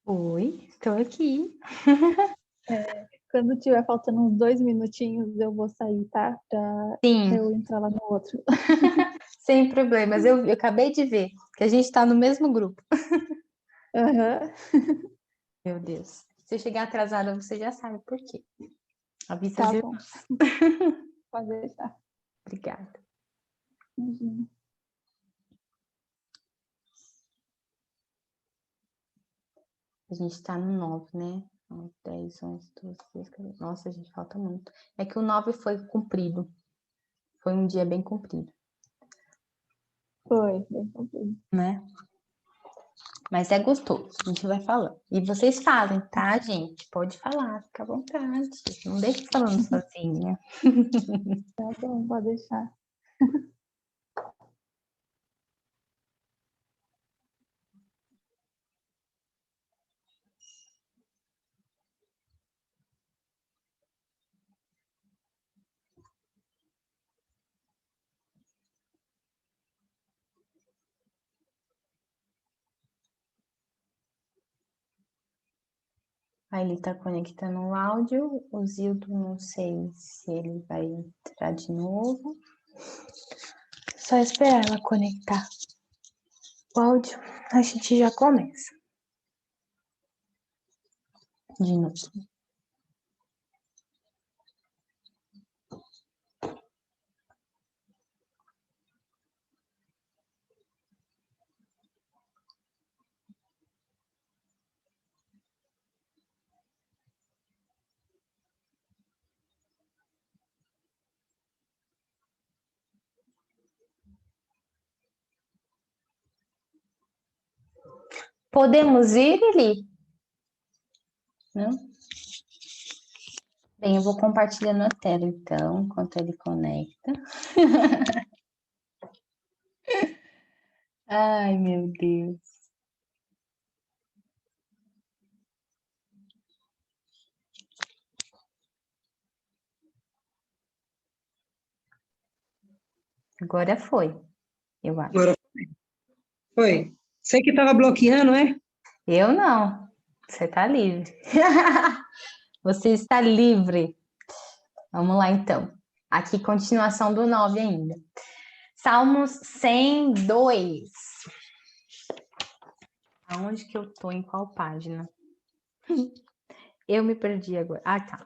Oi, estou aqui. Quando tiver faltando uns 2 minutinhos, eu vou sair, tá? Pra Sim, eu entrar lá no outro. sem problemas. Eu acabei de ver que a gente está no mesmo grupo. Aham, Meu Deus. Se eu chegar atrasada, você já sabe por quê. Avisa tá as bom. irmãs. Pode deixar. Obrigada. Imagina. A gente está no 9, né? 9, 10, 11, 12, 13, 14. Nossa, gente, falta muito. É que o 9 foi cumprido. Foi um dia bem cumprido, Foi, bem comprido. né? Mas é gostoso, a gente vai falando. E vocês falem, tá, gente? Pode falar, fica à vontade. Não deixe falando sozinha. Tá bom, pode deixar. Aí ele tá conectando o áudio. O Zildo, não sei se ele vai entrar de novo. Só esperar ela conectar o áudio, a gente já começa. De novo. Podemos ir, Lili? Não? Bem, eu vou compartilhando a tela, então, enquanto ele conecta. Ai, meu Deus. Agora foi, eu acho. Agora foi. Você que estava bloqueando, é? Eu não. Você tá livre. Você está livre. Vamos lá, então. Aqui, continuação do 9 ainda. Salmos 102. Aonde que eu tô? Em qual página? Eu me perdi agora. Ah, tá.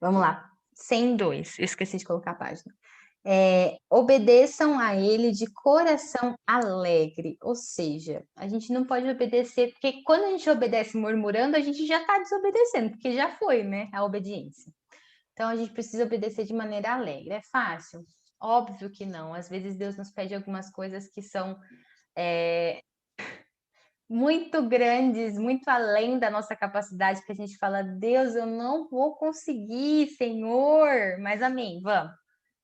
Vamos lá. 102. Eu esqueci de colocar a página. Obedeçam a ele de coração alegre. Ou seja, a gente não pode obedecer, porque quando a gente obedece murmurando, a gente já está desobedecendo, porque já foi, né? A obediência. Então, a gente precisa obedecer de maneira alegre. É fácil? Óbvio que não. Às vezes, Deus nos pede algumas coisas que são muito grandes, muito além da nossa capacidade, que a gente fala, Deus, eu não vou conseguir, Senhor. Mas amém, vamos.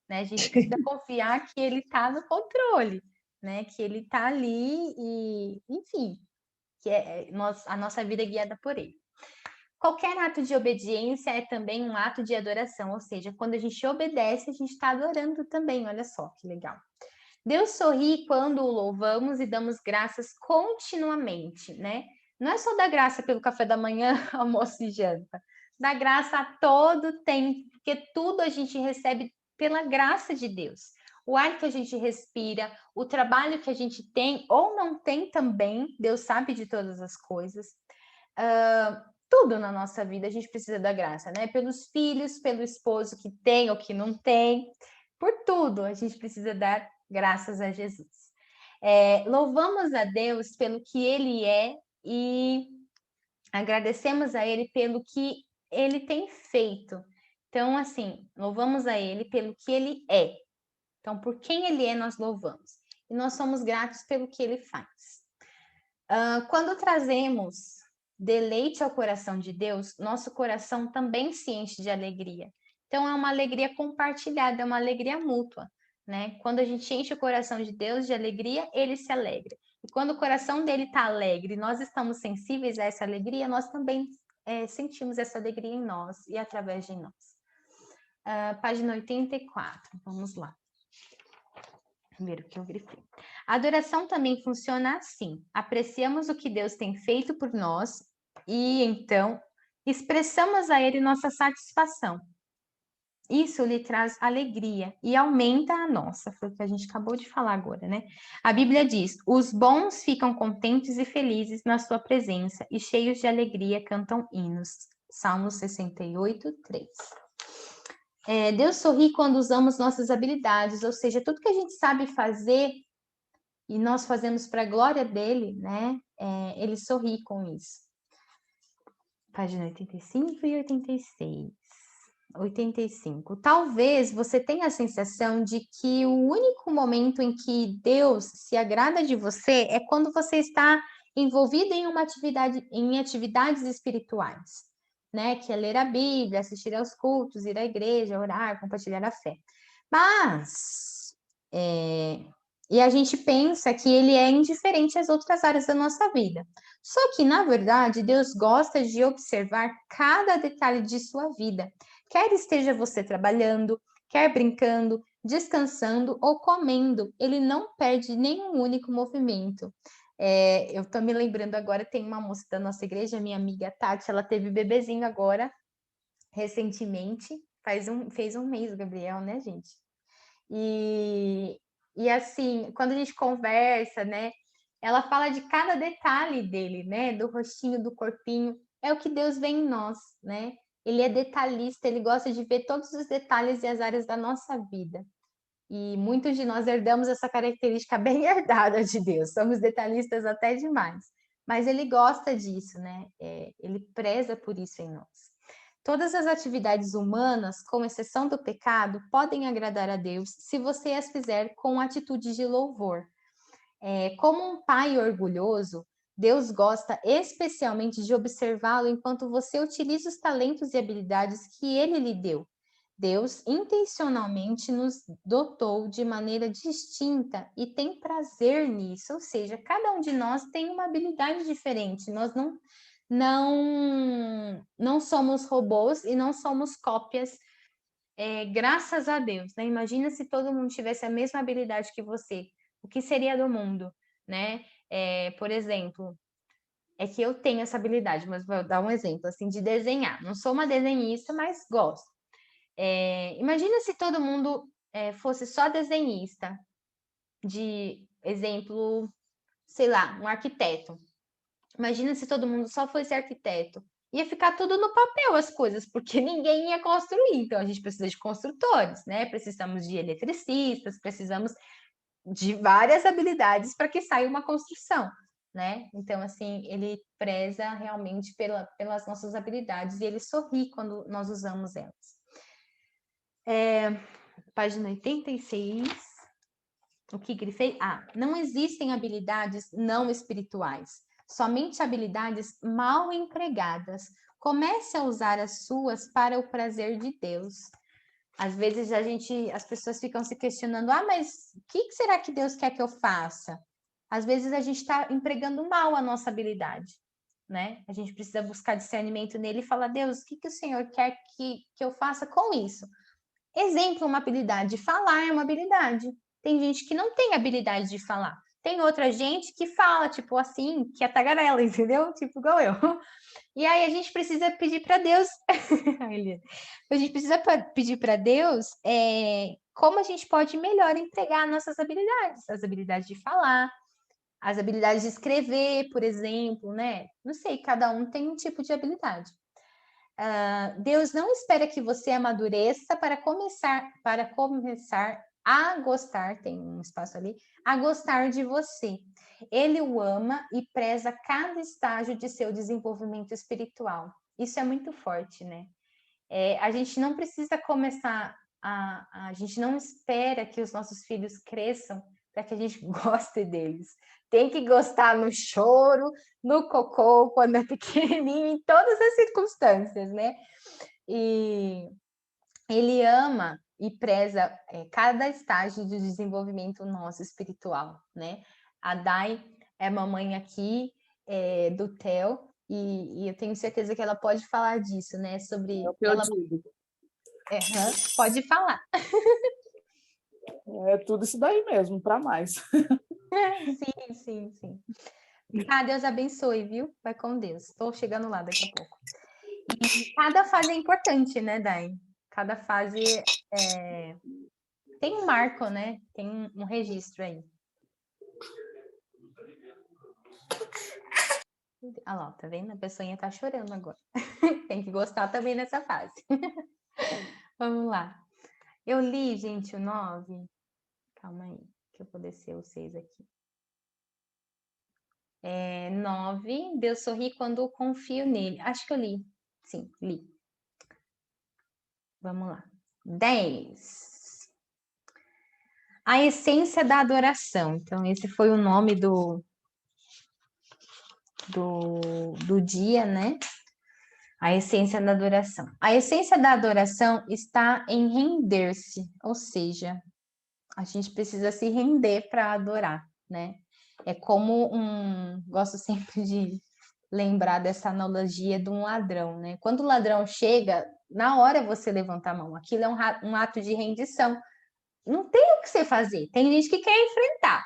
Né? A gente precisa confiar que Ele está no controle, né? Que Ele está ali e, enfim, que a nossa vida é guiada por Ele. Qualquer ato de obediência é também um ato de adoração, ou seja, quando a gente obedece, a gente está adorando também, olha só que legal. Deus sorri quando o louvamos e damos graças continuamente, né? Não é só dar graça pelo café da manhã, almoço e janta. Dá graça a todo tempo, porque tudo a gente recebe pela graça de Deus. O ar que a gente respira, o trabalho que a gente tem ou não tem também, Deus sabe de todas as coisas. Tudo na nossa vida a gente precisa da graça, né? Pelos filhos, pelo esposo que tem ou que não tem, por tudo a gente precisa dar graças a Jesus. Louvamos a Deus pelo que Ele é e agradecemos a Ele pelo que Ele tem feito. Então, assim, louvamos a Ele pelo que Ele é. Então, por quem Ele é, nós louvamos. E nós somos gratos pelo que Ele faz. Quando trazemos deleite ao coração de Deus, nosso coração também se enche de alegria. Então, é uma alegria compartilhada, é uma alegria mútua, né? Quando a gente enche o coração de Deus de alegria, ele se alegra. E quando o coração dele está alegre, nós estamos sensíveis a essa alegria, nós também sentimos essa alegria em nós e através de nós. Página 84, vamos lá. Primeiro que eu grifei. A adoração também funciona assim. Apreciamos o que Deus tem feito por nós E então expressamos a Ele nossa satisfação. Isso lhe traz alegria e aumenta a nossa, foi o que a gente acabou de falar agora, né? A Bíblia diz: os bons ficam contentes e felizes na sua presença e cheios de alegria cantam hinos. Salmos 68, 3. Deus sorri quando usamos nossas habilidades, ou seja, tudo que a gente sabe fazer e nós fazemos para a glória dele, né? Ele sorri com isso. Página 85 e 86. 85. Talvez você tenha a sensação de que o único momento em que Deus se agrada de você é quando você está envolvido em uma atividade, em atividades espirituais, né? Que é ler a Bíblia, assistir aos cultos, ir à igreja, orar, compartilhar a fé. Mas e a gente pensa que ele é indiferente às outras áreas da nossa vida. Só que, na verdade, Deus gosta de observar cada detalhe de sua vida. Quer esteja você trabalhando, quer brincando, descansando ou comendo, ele não perde nenhum único movimento. Eu estou me lembrando agora, tem uma moça da nossa igreja, minha amiga Tati, ela teve bebezinho agora, recentemente, fez um mês, Gabriel, né, gente? E assim, quando a gente conversa, né, ela fala de cada detalhe dele, né, do rostinho, do corpinho, é o que Deus vê em nós, né? Ele é detalhista, ele gosta de ver todos os detalhes e as áreas da nossa vida. E muitos de nós herdamos essa característica bem herdada de Deus, somos detalhistas até demais. Mas ele gosta disso, né? Ele preza por isso em nós. Todas as atividades humanas, com exceção do pecado, podem agradar a Deus se você as fizer com atitude de louvor. Como um pai orgulhoso, Deus gosta especialmente de observá-lo enquanto você utiliza os talentos e habilidades que ele lhe deu. Deus intencionalmente nos dotou de maneira distinta e tem prazer nisso, ou seja, cada um de nós tem uma habilidade diferente. Nós não somos robôs e não somos cópias, graças a Deus, né? Imagina se todo mundo tivesse a mesma habilidade que você, o que seria do mundo, né? Por exemplo, é que eu tenho essa habilidade, mas vou dar um exemplo assim de desenhar. Não sou uma desenhista, mas gosto. Imagina se todo mundo fosse só desenhista, de exemplo, sei lá, um arquiteto. Imagina se todo mundo só fosse arquiteto. Ia ficar tudo no papel as coisas, porque ninguém ia construir. Então, a gente precisa de construtores, né? Precisamos de eletricistas, precisamos de várias habilidades para que saia uma construção, né? Então, assim, ele preza realmente pelas nossas habilidades e ele sorri quando nós usamos elas. Página 86. O que grifei? Não existem habilidades não espirituais, somente habilidades mal empregadas. Comece a usar as suas para o prazer de Deus. Às vezes as pessoas ficam se questionando, mas o que será que Deus quer que eu faça? Às vezes a gente está empregando mal a nossa habilidade, né? A gente precisa buscar discernimento nele e falar, Deus, o que o Senhor quer que eu faça com isso? Exemplo, uma habilidade. Falar é uma habilidade. Tem gente que não tem habilidade de falar. Tem outra gente que fala, tipo assim, que é tagarela, entendeu? Tipo igual eu. E aí a gente precisa pedir para Deus. A gente precisa pedir para Deus como a gente pode melhor empregar nossas habilidades. As habilidades de falar, as habilidades de escrever, por exemplo, né? Não sei, cada um tem um tipo de habilidade. Deus não espera que você amadureça para começar a gostar, tem um espaço ali, a gostar de você. Ele o ama e preza cada estágio de seu desenvolvimento espiritual. Isso é muito forte, né? A gente não precisa começar, a gente não espera que os nossos filhos cresçam para que a gente goste deles. Tem que gostar no choro, no cocô, quando é pequenininho, em todas as circunstâncias, né? E ele ama e preza cada estágio de desenvolvimento nosso espiritual, né? A Dai é mamãe aqui do Theo, e eu tenho certeza que ela pode falar disso, né? Sobre o que eu digo. Pode falar. É tudo isso daí mesmo, para mais. Sim. Tá, Deus abençoe, viu? Vai com Deus. Estou chegando lá daqui a pouco. E cada fase é importante, né, Dai? Cada fase tem um marco, né? Tem um registro aí. Ah lá, tá vendo? A pessoinha tá chorando agora. Tem que gostar também nessa fase. Vamos lá. Eu li, gente, o 9. Calma aí, que eu vou descer o 6 aqui. 9. Deus sorri quando confio nele. Acho que eu li. Sim, li. Vamos lá. 10. A essência da adoração. Então, esse foi o nome do dia, né? A essência da adoração. A essência da adoração está em render-se, ou seja, a gente precisa se render para adorar, né? É como gosto sempre de lembrar dessa analogia de um ladrão, né? Quando o ladrão chega, na hora você levanta a mão. Aquilo é um ato de rendição. Não tem o que você fazer. Tem gente que quer enfrentar,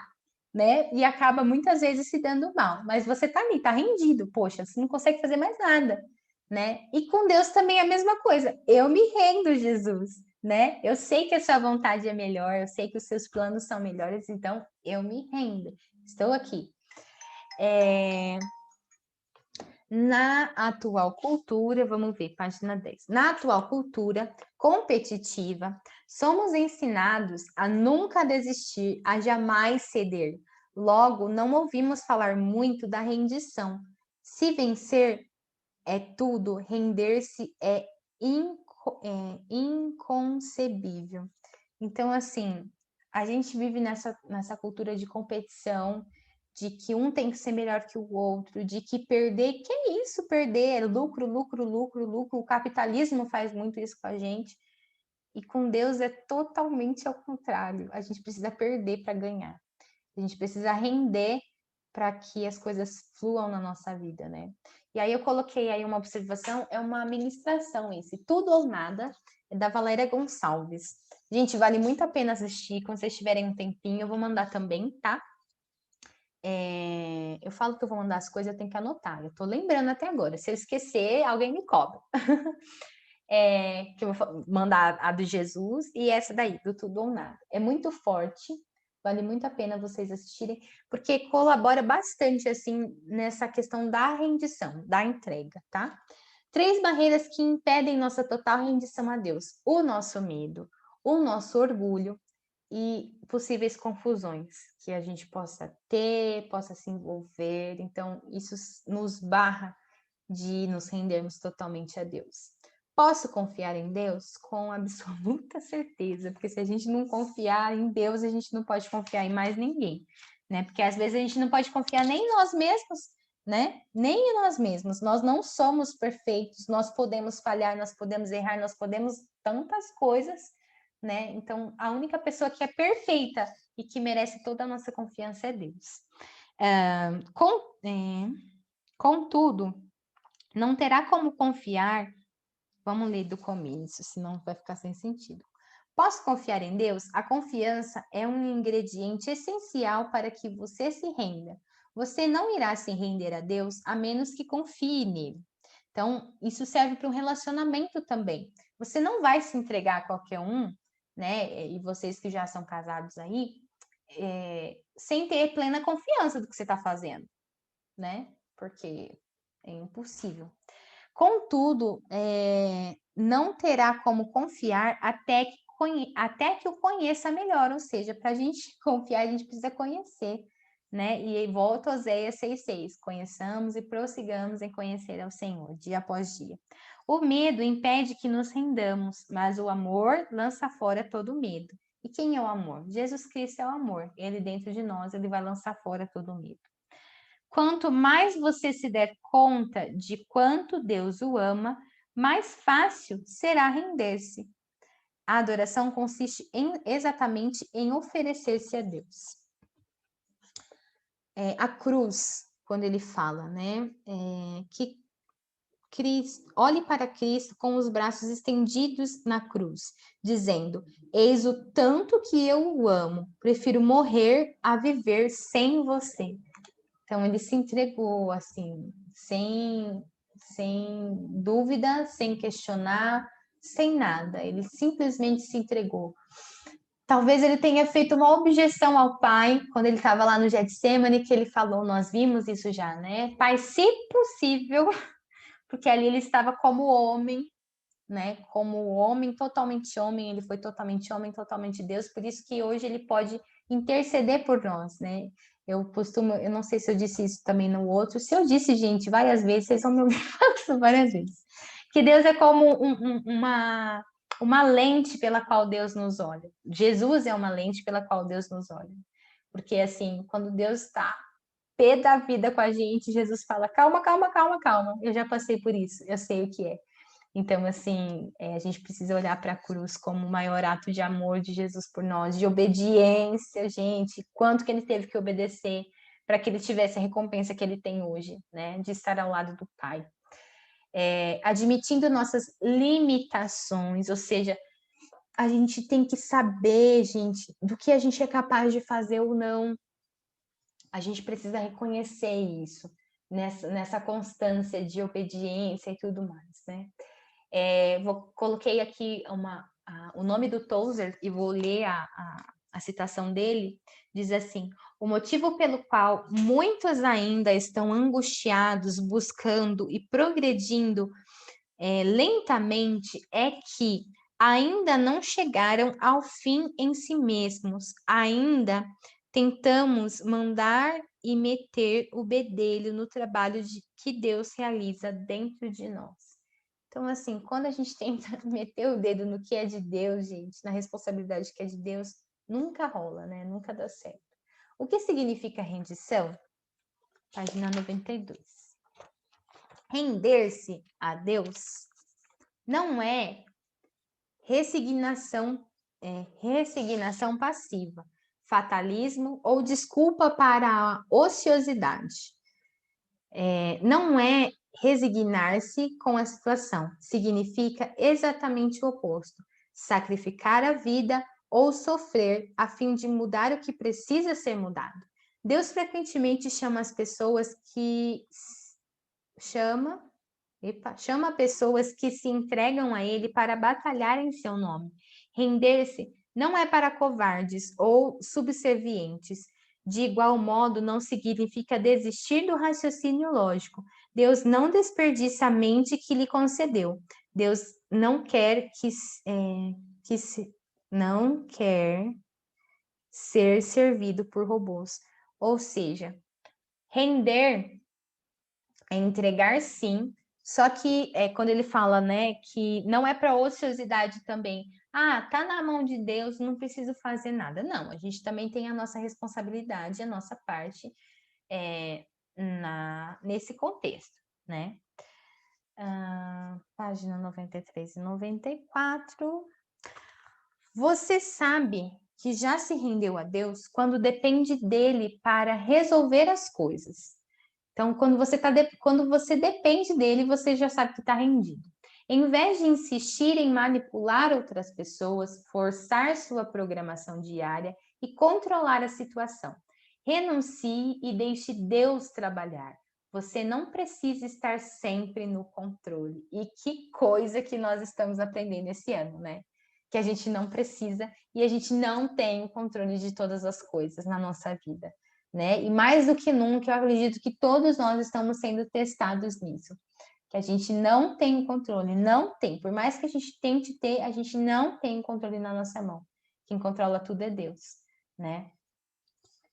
né? E acaba muitas vezes se dando mal. Mas você tá ali, tá rendido. Poxa, você não consegue fazer mais nada, né? E com Deus também é a mesma coisa. Eu me rendo, Jesus, né? Eu sei que a sua vontade é melhor, eu sei que os seus planos são melhores, então eu me rendo. Estou aqui. Na atual cultura, vamos ver, página 10. Na atual cultura competitiva, somos ensinados a nunca desistir, a jamais ceder. Logo, não ouvimos falar muito da rendição. Se vencer é tudo, render-se é inconcebível. Então, assim, a gente vive nessa cultura de competição, de que um tem que ser melhor que o outro, de que perder, que é isso, perder, é lucro, lucro, lucro, lucro. O capitalismo faz muito isso com a gente. E com Deus é totalmente ao contrário. A gente precisa perder para ganhar. A gente precisa render para que as coisas fluam na nossa vida, né? E aí eu coloquei aí uma observação, é uma ministração esse, Tudo ou Nada, é da Valéria Gonçalves. Gente, vale muito a pena assistir, quando vocês tiverem um tempinho, eu vou mandar também, tá? Eu falo que eu vou mandar as coisas, eu tenho que anotar, eu tô lembrando até agora, se eu esquecer, alguém me cobra. Que eu vou mandar a do Jesus e essa daí, do Tudo ou Nada. É muito forte, vale muito a pena vocês assistirem, porque colabora bastante, assim, nessa questão da rendição, da entrega, tá? 3 barreiras que impedem nossa total rendição a Deus: o nosso medo, o nosso orgulho e possíveis confusões que a gente possa ter, possa se envolver. Então, isso nos barra de nos rendermos totalmente a Deus. Posso confiar em Deus? Com absoluta certeza, porque se a gente não confiar em Deus, a gente não pode confiar em mais ninguém, né? Porque às vezes a gente não pode confiar nem em nós mesmos, né? Nem em nós mesmos. Nós não somos perfeitos, nós podemos falhar, nós podemos errar, nós podemos tantas coisas, né? Então, a única pessoa que é perfeita e que merece toda a nossa confiança é Deus. Contudo, não terá como confiar. Vamos ler do começo, senão vai ficar sem sentido. Posso confiar em Deus? A confiança é um ingrediente essencial para que você se renda. Você não irá se render a Deus a menos que confie nele. Então, isso serve para um relacionamento também. Você não vai se entregar a qualquer um, né? E vocês que já são casados aí, sem ter plena confiança do que você está fazendo, né? Porque é impossível. Contudo, não terá como confiar até que o conheça melhor, ou seja, para a gente confiar, a gente precisa conhecer, né? E aí volta a Oséias 6,6, conheçamos e prossigamos em conhecer ao Senhor, dia após dia. O medo impede que nos rendamos, mas o amor lança fora todo medo. E quem é o amor? Jesus Cristo é o amor. Ele dentro de nós, ele vai lançar fora todo medo. Quanto mais você se der conta de quanto Deus o ama, mais fácil será render-se. A adoração consiste exatamente em oferecer-se a Deus. A cruz, quando ele fala, né? Que Cristo, olhe para Cristo com os braços estendidos na cruz, dizendo: eis o tanto que eu o amo, prefiro morrer a viver sem você. Então, ele se entregou, assim, sem dúvida, sem questionar, sem nada. Ele simplesmente se entregou. Talvez ele tenha feito uma objeção ao pai, quando ele estava lá no Getsemane, que ele falou, nós vimos isso já, né? Pai, se possível, porque ali ele estava como homem, né? Como homem, ele foi totalmente homem, totalmente Deus, por isso que hoje ele pode interceder por nós, né? Eu não sei se eu disse isso também no outro, se eu disse, gente, várias vezes, vocês vão me ouvir falando várias vezes, que Deus é como uma lente pela qual Deus nos olha. Jesus é uma lente pela qual Deus nos olha. Porque, assim, quando Deus está pé da vida com a gente, Jesus fala, calma, calma, calma, calma, eu já passei por isso, eu sei o que é. Então, assim, a gente precisa olhar para a cruz como o maior ato de amor de Jesus por nós, de obediência, gente, quanto que ele teve que obedecer para que ele tivesse a recompensa que ele tem hoje, né, de estar ao lado do Pai. Admitindo nossas limitações, ou seja, a gente tem que saber, gente, do que a gente é capaz de fazer ou não. A gente precisa reconhecer isso, nessa constância de obediência e tudo mais, né? Coloquei aqui o nome do Tozer e vou ler a citação dele. Diz assim: o motivo pelo qual muitos ainda estão angustiados, buscando e progredindo lentamente é que ainda não chegaram ao fim em si mesmos, ainda tentamos mandar e meter o bedelho no trabalho que Deus realiza dentro de nós. Então, assim, quando a gente tenta meter o dedo no que é de Deus, gente, na responsabilidade que é de Deus, nunca rola, né? Nunca dá certo. O que significa rendição? Página 92. Render-se a Deus não é resignação passiva, fatalismo ou desculpa para a ociosidade. Não é resignar-se com a situação, significa exatamente o oposto, sacrificar a vida ou sofrer a fim de mudar o que precisa ser mudado. Deus frequentemente chama as pessoas chama pessoas que se entregam a ele para batalhar em seu nome. Render-se não é para covardes ou subservientes. De igual modo, não significa desistir do raciocínio lógico. Deus não desperdiça a mente que lhe concedeu. Deus não quer não quer ser servido por robôs. Ou seja, render é entregar sim, só que quando ele fala, né, que não é para ociosidade também. Tá na mão de Deus, não preciso fazer nada. Não, a gente também tem a nossa responsabilidade, a nossa parte nesse contexto, né? Página 93 e 94. Você sabe que já se rendeu a Deus quando depende dele para resolver as coisas. Então, quando você depende dele, você já sabe que está rendido. Em vez de insistir em manipular outras pessoas, forçar sua programação diária e controlar a situação, renuncie e deixe Deus trabalhar. Você não precisa estar sempre no controle. E que coisa que nós estamos aprendendo esse ano, né? Que a gente não precisa e a gente não tem o controle de todas as coisas na nossa vida. Né? E mais do que nunca, eu acredito que todos nós estamos sendo testados nisso. Que a gente não tem o controle, não tem. Por mais que a gente tente ter, a gente não tem o controle na nossa mão. Quem controla tudo é Deus, né?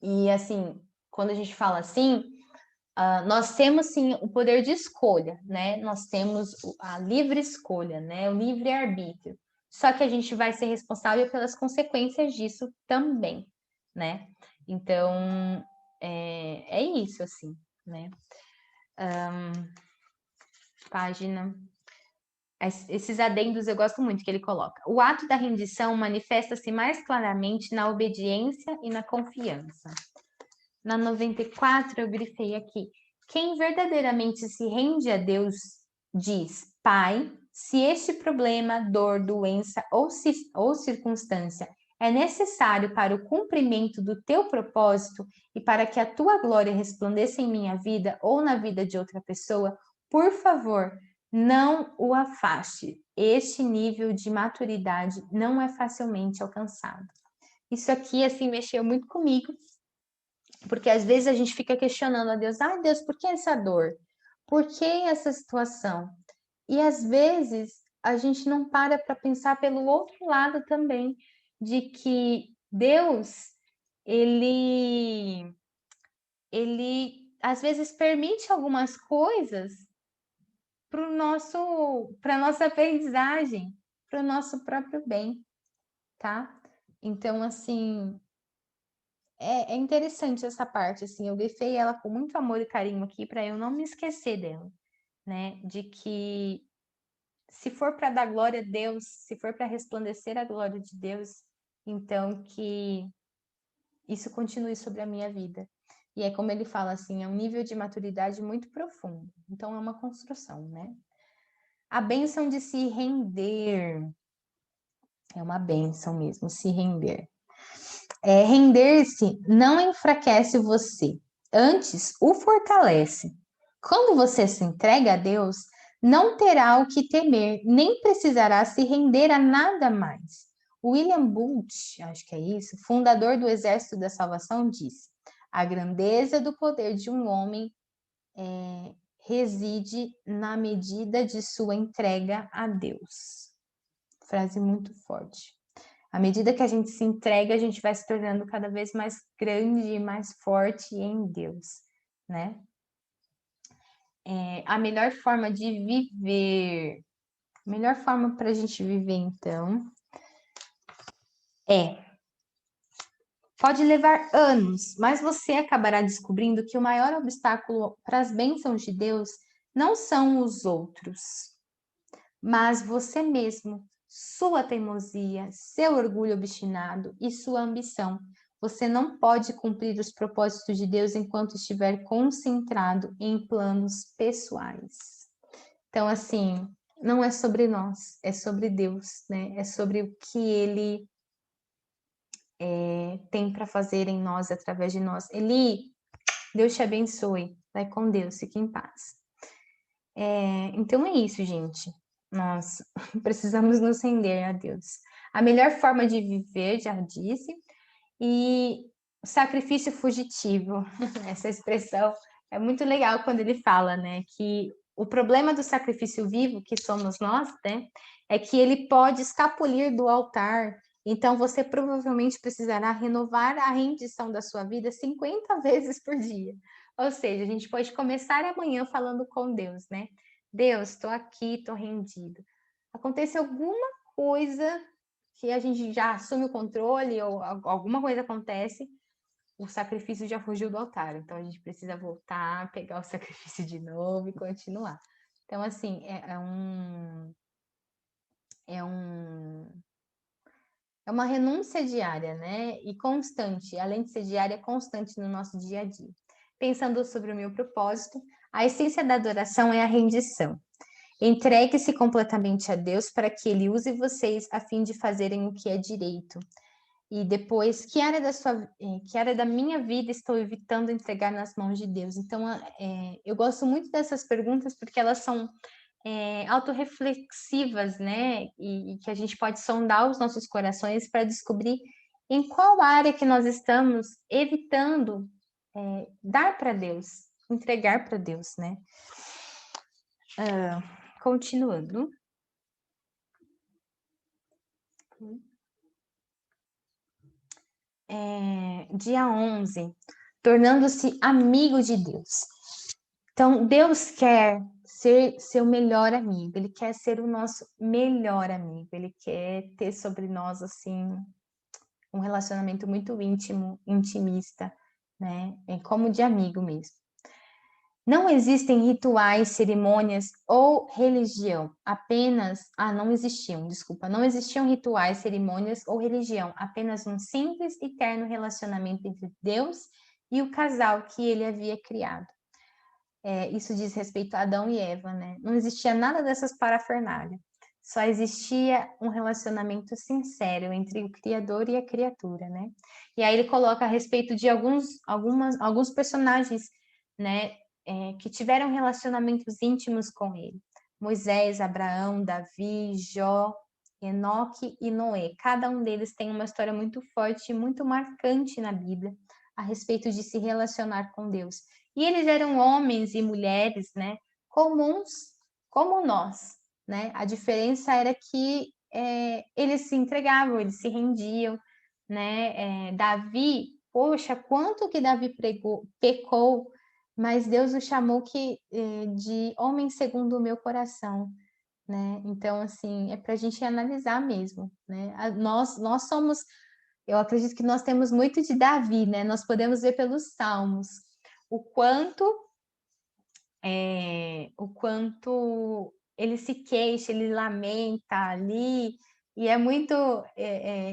E assim, quando a gente fala assim, nós temos sim o poder de escolha, né? Nós temos a livre escolha, né? O livre arbítrio. Só que a gente vai ser responsável pelas consequências disso também, né? Então, é isso, assim, né? Página... Esses adendos eu gosto muito que ele coloca. O ato da rendição manifesta-se mais claramente na obediência e na confiança. Na 94, eu grifei aqui. Quem verdadeiramente se rende a Deus diz, Pai, se este problema, dor, doença ou circunstância é necessário para o cumprimento do teu propósito e para que a tua glória resplandeça em minha vida ou na vida de outra pessoa, por favor, não o afaste. Este nível de maturidade não é facilmente alcançado. Isso aqui, assim, mexeu muito comigo, porque às vezes a gente fica questionando a Deus, Deus, por que essa dor? Por que essa situação? E às vezes a gente não para pensar pelo outro lado também, de que Deus, ele às vezes permite algumas coisas para nossa aprendizagem, para o nosso próprio bem, tá? Então, assim, é interessante essa parte, assim, eu grifei ela com muito amor e carinho aqui para eu não me esquecer dela, né? De que se for para dar glória a Deus, se for para resplandecer a glória de Deus, então que isso continue sobre a minha vida. E é como ele fala assim, é um nível de maturidade muito profundo. Então é uma construção, né? A bênção de se render. É uma bênção mesmo, se render. Render-se não enfraquece você, antes o fortalece. Quando você se entrega a Deus, não terá o que temer, nem precisará se render a nada mais. William Booth, acho que é isso, fundador do Exército da Salvação, disse: a grandeza do poder de um homem reside na medida de sua entrega a Deus. Frase muito forte. À medida que a gente se entrega, a gente vai se tornando cada vez mais grande e mais forte em Deus, né? A melhor forma de viver, a melhor forma para a gente viver, então, pode levar anos, mas você acabará descobrindo que o maior obstáculo para as bênçãos de Deus não são os outros, mas você mesmo, sua teimosia, seu orgulho obstinado e sua ambição. Você não pode cumprir os propósitos de Deus enquanto estiver concentrado em planos pessoais. Então, assim, não é sobre nós, é sobre Deus, né? É sobre o que Ele tem para fazer em nós, através de nós. Eli, Deus te abençoe. Vai com Deus, fique em paz. Então é isso, gente. Nós precisamos nos render a Deus. A melhor forma de viver, já disse, e o sacrifício fugitivo, essa expressão é muito legal quando ele fala, né, que o problema do sacrifício vivo, que somos nós, né, é que ele pode escapulir do altar. Então você provavelmente precisará renovar a rendição da sua vida 50 vezes por dia. Ou seja, a gente pode começar amanhã falando com Deus, né? Deus, estou aqui, estou rendido. Acontece alguma coisa que a gente já assume o controle ou alguma coisa acontece, o sacrifício já fugiu do altar. Então a gente precisa voltar, pegar o sacrifício de novo e continuar. Então, assim, é uma renúncia diária, né? E constante, além de ser diária, constante no nosso dia a dia. Pensando sobre o meu propósito, a essência da adoração é a rendição. Entregue-se completamente a Deus para que Ele use vocês a fim de fazerem o que é direito. E depois, que área da minha vida estou evitando entregar nas mãos de Deus? Então, eu gosto muito dessas perguntas porque elas são autorreflexivas, né? E que a gente pode sondar os nossos corações para descobrir em qual área que nós estamos evitando dar para Deus, entregar para Deus, né? Continuando. Dia 11, tornando-se amigo de Deus. Então, Deus quer ser seu melhor amigo, Ele quer ser o nosso melhor amigo, Ele quer ter sobre nós, assim, um relacionamento muito íntimo, intimista, né? Como de amigo mesmo. Não existem rituais, cerimônias ou religião, não existiam rituais, cerimônias ou religião, apenas um simples e terno relacionamento entre Deus e o casal que ele havia criado. Isso diz respeito a Adão e Eva, né? Não existia nada dessas parafernálias. só existia um relacionamento sincero entre o Criador e a criatura, né? E aí ele coloca a respeito de alguns personagens, né, que tiveram relacionamentos íntimos com ele. Moisés, Abraão, Davi, Jó, Enoque e Noé. Cada um deles tem uma história muito forte e muito marcante na Bíblia a respeito de se relacionar com Deus. E eles eram homens e mulheres, né, comuns como nós, né? A diferença era que eles se entregavam, eles se rendiam, né? Davi, poxa, quanto que Davi pecou, mas Deus o chamou de homem segundo o meu coração, né? Então, assim, é para a gente analisar mesmo, né? Nós somos, eu acredito que nós temos muito de Davi, né? Nós podemos ver pelos Salmos o quanto ele se queixa, ele lamenta ali, e é muito.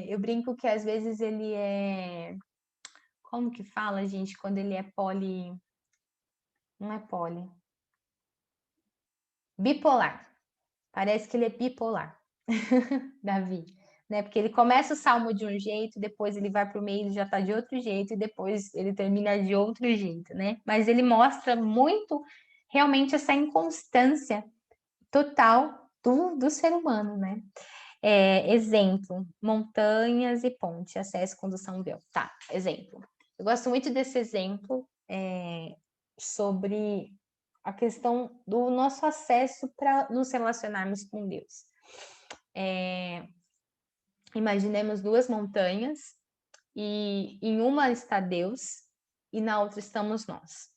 Eu brinco que às vezes ele é. Como que fala, gente, quando ele é poli. Não é poli. Bipolar. Parece que ele é bipolar, Davi. Né? Porque ele começa o salmo de um jeito, depois ele vai para o meio, ele já está de outro jeito, e depois ele termina de outro jeito, né? Mas ele mostra muito realmente essa inconstância total do ser humano, né? Exemplo, montanhas e ponte, acesso, condução, véu. Tá, exemplo. Eu gosto muito desse exemplo sobre a questão do nosso acesso para nos relacionarmos com Deus. Imaginemos duas montanhas e em uma está Deus e na outra estamos nós.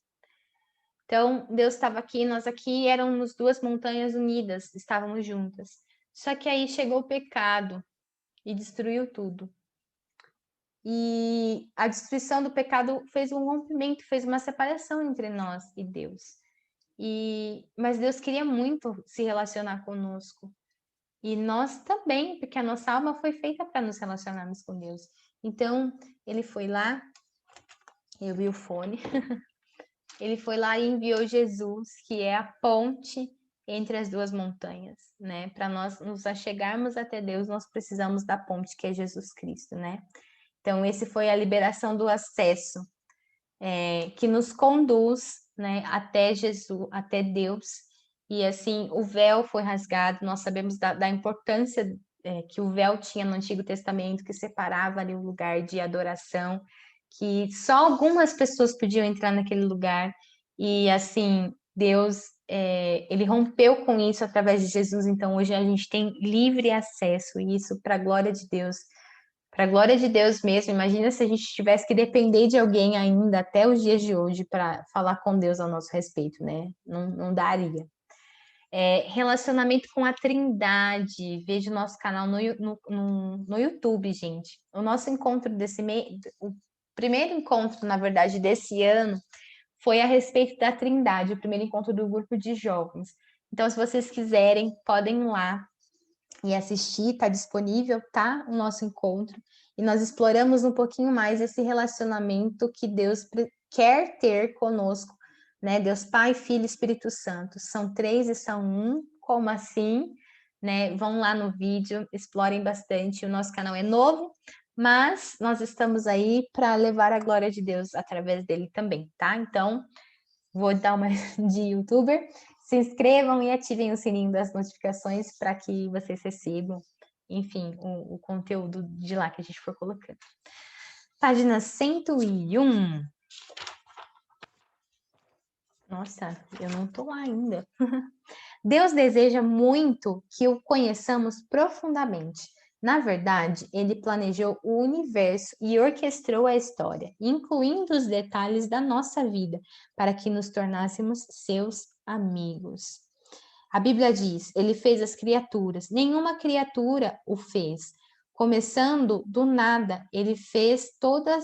Então, Deus estava aqui, nós aqui éramos duas montanhas unidas, estávamos juntas. Só que aí chegou o pecado e destruiu tudo. E a destruição do pecado fez um rompimento, fez uma separação entre nós e Deus. Mas Deus queria muito se relacionar conosco. E nós também, porque a nossa alma foi feita para nos relacionarmos com Deus. Então, ele foi lá, eu vi o fone, ele foi lá e enviou Jesus, que é a ponte entre as duas montanhas, né? Para nós nos achegarmos até Deus, nós precisamos da ponte, que é Jesus Cristo, né? Então, esse foi a liberação do acesso, que nos conduz, né, até Jesus, até Deus. E assim, o véu foi rasgado, nós sabemos da importância que o véu tinha no Antigo Testamento, que separava ali o lugar de adoração, que só algumas pessoas podiam entrar naquele lugar. E assim, Deus, ele rompeu com isso através de Jesus. Então, hoje a gente tem livre acesso, e isso para a glória de Deus. Para a glória de Deus mesmo, imagina se a gente tivesse que depender de alguém ainda até os dias de hoje para falar com Deus a nosso respeito, né? Não daria. Relacionamento com a Trindade, veja o nosso canal no YouTube, gente. O nosso encontro o primeiro encontro, na verdade, desse ano, foi a respeito da Trindade, o primeiro encontro do grupo de jovens. Então, se vocês quiserem, podem ir lá e assistir, está disponível, tá? O nosso encontro. E nós exploramos um pouquinho mais esse relacionamento que Deus quer ter conosco, né? Deus Pai, Filho e Espírito Santo. São três e são um. Como assim? Né? Vão lá no vídeo, explorem bastante. O nosso canal é novo, mas nós estamos aí para levar a glória de Deus através dele também, tá? Então, vou dar uma de youtuber. Se inscrevam e ativem o sininho das notificações para que vocês recebam, enfim, o conteúdo de lá que a gente for colocando. Página 101. Nossa, eu não estou lá ainda. Deus deseja muito que o conheçamos profundamente. Na verdade, ele planejou o universo e orquestrou a história, incluindo os detalhes da nossa vida, para que nos tornássemos seus amigos. A Bíblia diz: ele fez as criaturas, nenhuma criatura o fez. Começando do nada, ele fez toda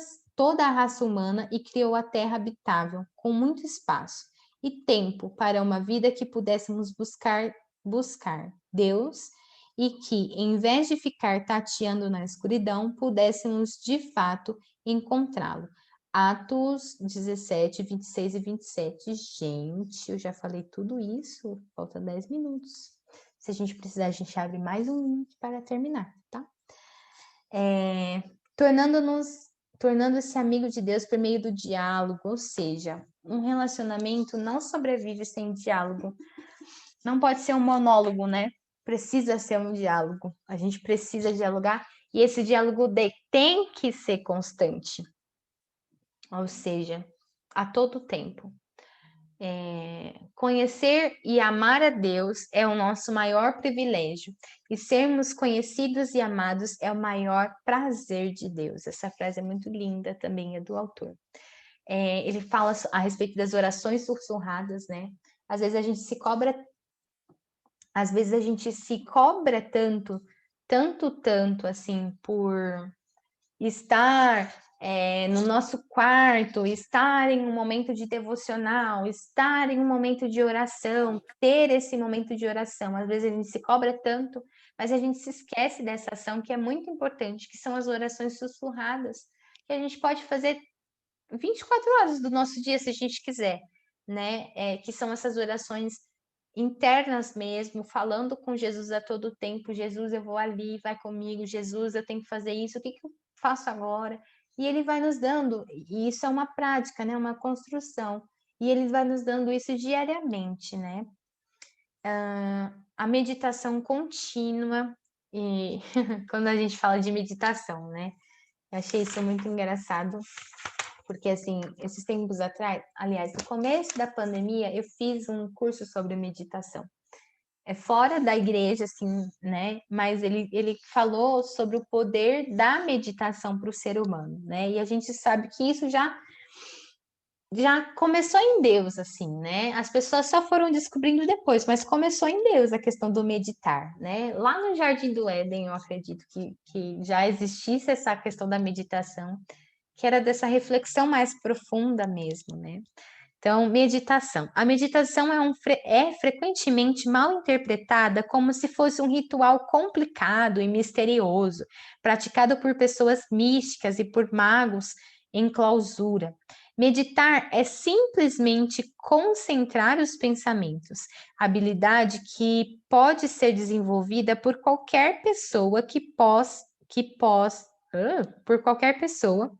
a raça humana e criou a terra habitável, com muito espaço e tempo para uma vida que pudéssemos buscar Deus, e que, em vez de ficar tateando na escuridão, pudéssemos de fato encontrá-lo. Atos 17, 26 e 27. Gente, eu já falei tudo isso, falta 10 minutos. Se a gente precisar, a gente abre mais um link para terminar, tá? Tornando-se amigo de Deus por meio do diálogo, ou seja, um relacionamento não sobrevive sem diálogo. Não pode ser um monólogo, né? Precisa ser um diálogo. A gente precisa dialogar e esse diálogo tem que ser constante. Ou seja, a todo tempo. Conhecer e amar a Deus é o nosso maior privilégio, e sermos conhecidos e amados é o maior prazer de Deus. Essa frase é muito linda também, é do autor. Ele fala a respeito das orações sussurradas, né? Às vezes a gente se cobra tanto, assim, por estar no nosso quarto, estar em um momento de devocional, estar em um momento de oração, ter esse momento de oração. Às vezes a gente se cobra tanto, mas a gente se esquece dessa ação que é muito importante, que são as orações sussurradas, que a gente pode fazer 24 horas do nosso dia, se a gente quiser, né? Que são essas orações internas mesmo, falando com Jesus a todo tempo. Jesus, eu vou ali, vai comigo. Jesus, eu tenho que fazer isso, o que eu faço agora? E ele vai nos dando, e isso é uma prática, né? Uma construção, e ele vai nos dando isso diariamente, né? A meditação contínua, e quando a gente fala de meditação, né? Eu achei isso muito engraçado, porque assim, esses tempos atrás, aliás, no começo da pandemia, eu fiz um curso sobre meditação. É fora da igreja, assim, né? Mas ele falou sobre o poder da meditação para o ser humano, né? E a gente sabe que isso já começou em Deus, assim, né? As pessoas só foram descobrindo depois, mas começou em Deus a questão do meditar, né? Lá no Jardim do Éden, eu acredito que já existisse essa questão da meditação, que era dessa reflexão mais profunda mesmo, né? Então, meditação. A meditação é frequentemente mal interpretada como se fosse um ritual complicado e misterioso, praticado por pessoas místicas e por magos em clausura. Meditar é simplesmente concentrar os pensamentos, habilidade que pode ser desenvolvida por qualquer pessoa por qualquer pessoa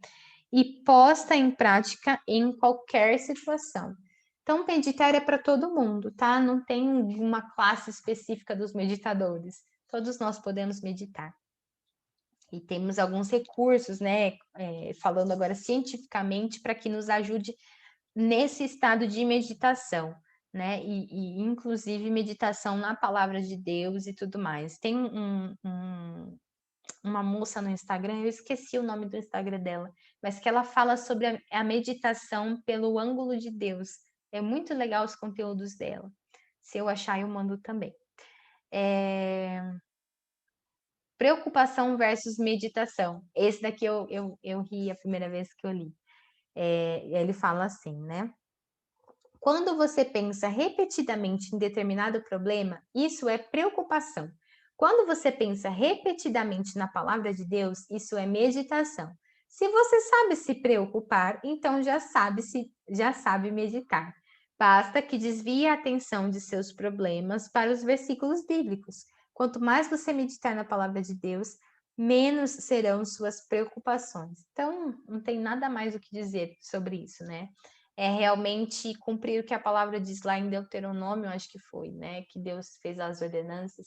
e posta em prática em qualquer situação. Então, meditar é para todo mundo, tá? Não tem uma classe específica dos meditadores. Todos nós podemos meditar. E temos alguns recursos, né? Falando agora cientificamente, para que nos ajude nesse estado de meditação, né? E inclusive meditação na palavra de Deus e tudo mais. Tem uma moça no Instagram, eu esqueci o nome do Instagram dela, mas que ela fala sobre a meditação pelo ângulo de Deus. É muito legal os conteúdos dela. Se eu achar, eu mando também. Preocupação versus meditação. Esse daqui eu ri a primeira vez que eu li. Ele fala assim, né? Quando você pensa repetidamente em determinado problema, isso é preocupação. Quando você pensa repetidamente na palavra de Deus, isso é meditação. Se você sabe se preocupar, então já sabe meditar. Basta que desvie a atenção de seus problemas para os versículos bíblicos. Quanto mais você meditar na palavra de Deus, menos serão suas preocupações. Então, não tem nada mais o que dizer sobre isso, né? É realmente cumprir o que a palavra diz lá em Deuteronômio, acho que foi, né? Que Deus fez as ordenanças.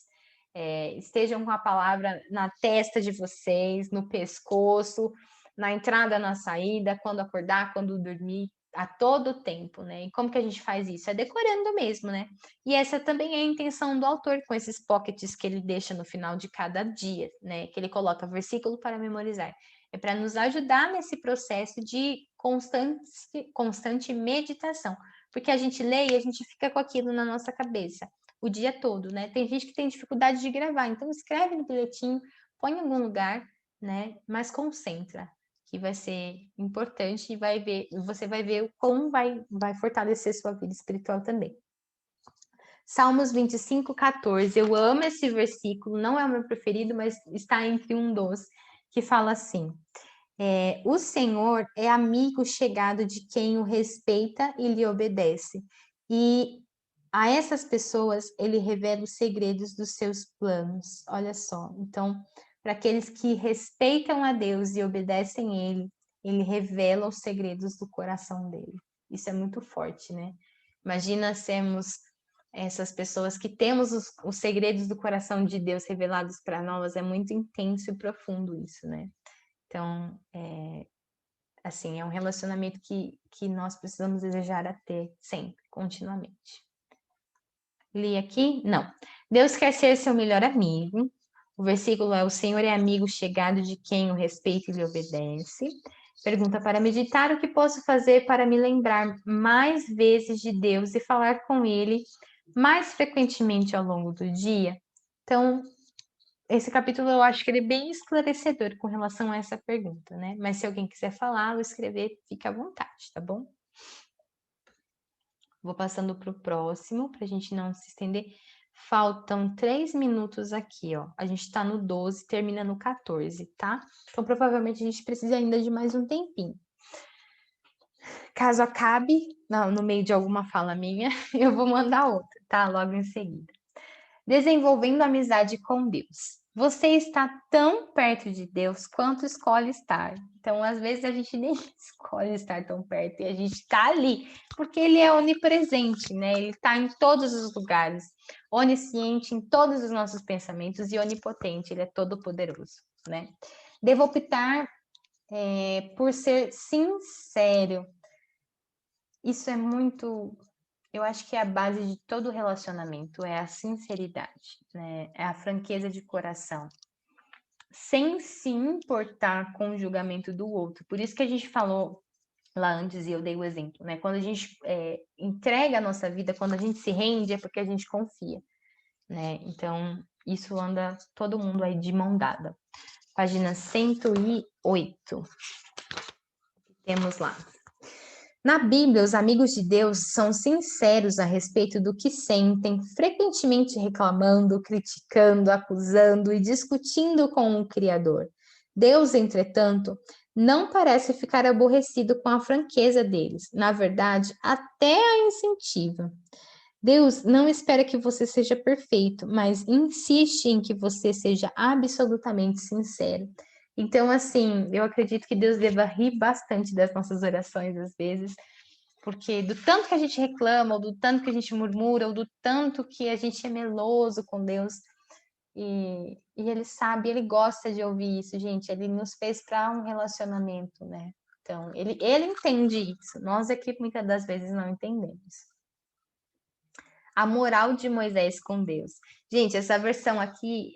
Estejam com a palavra na testa de vocês, no pescoço, na entrada, na saída, quando acordar, quando dormir, a todo tempo, né? E como que a gente faz isso? É decorando mesmo, né? E essa também é a intenção do autor com esses pockets que ele deixa no final de cada dia, né? Que ele coloca versículo para memorizar. É para nos ajudar nesse processo de constante meditação, porque a gente lê e a gente fica com aquilo na nossa cabeça o dia todo, né? Tem gente que tem dificuldade de gravar, então escreve no bilhetinho, põe em algum lugar, né? Mas concentra, que vai ser importante e você vai ver como vai fortalecer sua vida espiritual também. Salmos 25:14. Eu amo esse versículo, não é o meu preferido, mas está entre um dos, que fala assim: o Senhor é amigo chegado de quem o respeita e lhe obedece, e a essas pessoas ele revela os segredos dos seus planos. Olha só, então, para aqueles que respeitam a Deus e obedecem ele, ele revela os segredos do coração dele. Isso é muito forte, né? Imagina sermos essas pessoas que temos os segredos do coração de Deus revelados para nós, é muito intenso e profundo isso, né? Então, assim, é um relacionamento que nós precisamos desejar a ter sempre, continuamente. Li aqui? Não. Deus quer ser seu melhor amigo. O versículo é: o Senhor é amigo chegado de quem o respeita e lhe obedece. Pergunta para meditar: o que posso fazer para me lembrar mais vezes de Deus e falar com Ele mais frequentemente ao longo do dia? Então, esse capítulo eu acho que ele é bem esclarecedor com relação a essa pergunta, né? Mas se alguém quiser falar ou escrever, fique à vontade, tá bom? Vou passando para o próximo, para a gente não se estender. Faltam 3 minutos aqui, ó. A gente está no 12, termina no 14, tá? Então, provavelmente, a gente precisa ainda de mais um tempinho. Caso acabe, no meio de alguma fala minha, eu vou mandar outra, tá? Logo em seguida. Desenvolvendo amizade com Deus. Você está tão perto de Deus quanto escolhe estar. Então, às vezes, a gente nem escolhe estar tão perto e a gente está ali, porque Ele é onipresente, né? Ele está em todos os lugares, onisciente em todos os nossos pensamentos e onipotente, Ele é todo-poderoso, né? Devo optar por ser sincero. Isso é muito... Eu acho que a base de todo relacionamento é a sinceridade, né? É a franqueza de coração, sem se importar com o julgamento do outro. Por isso que a gente falou lá antes, e eu dei o exemplo, né? Quando a gente entrega a nossa vida, quando a gente se rende, é porque a gente confia, né? Então, isso anda todo mundo aí de mão dada. Página 108. Temos lá. Na Bíblia, os amigos de Deus são sinceros a respeito do que sentem, frequentemente reclamando, criticando, acusando e discutindo com o Criador. Deus, entretanto, não parece ficar aborrecido com a franqueza deles. Na verdade, até a incentiva. Deus não espera que você seja perfeito, mas insiste em que você seja absolutamente sincero. Então, assim, eu acredito que Deus deva rir bastante das nossas orações, às vezes, porque do tanto que a gente reclama, ou do tanto que a gente murmura, ou do tanto que a gente é meloso com Deus, e Ele sabe, Ele gosta de ouvir isso, gente. Ele nos fez para um relacionamento, né? Então, ele entende isso. Nós aqui, muitas das vezes, não entendemos. A moral de Moisés com Deus. Gente, essa versão aqui,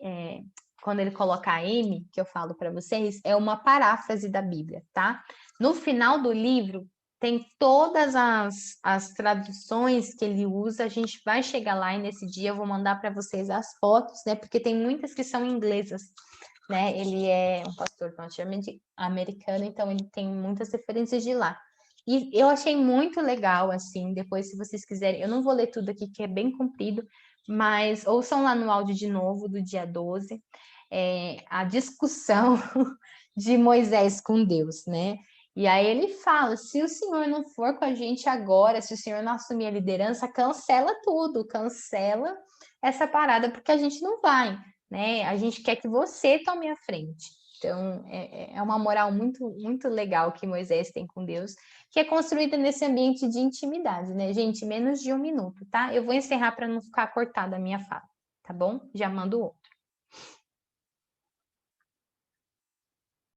quando ele coloca a M, que eu falo para vocês, é uma paráfrase da Bíblia, tá? No final do livro, tem todas as traduções que ele usa, a gente vai chegar lá e nesse dia eu vou mandar para vocês as fotos, né? Porque tem muitas que são inglesas, né? Ele é um pastor norte-americano, então ele tem muitas referências de lá. E eu achei muito legal, assim, depois se vocês quiserem, eu não vou ler tudo aqui que é bem comprido, mas ouçam lá no áudio de novo, do dia 12, a discussão de Moisés com Deus, né? E aí ele fala, se o Senhor não for com a gente agora, se o Senhor não assumir a liderança, cancela tudo, cancela essa parada, porque a gente não vai, né? A gente quer que você tome a frente. Então, é uma moral muito, muito legal que Moisés tem com Deus, que é construída nesse ambiente de intimidade, né, gente? Menos de 1 minuto, tá? Eu vou encerrar para não ficar cortada a minha fala, tá bom? Já mando outro.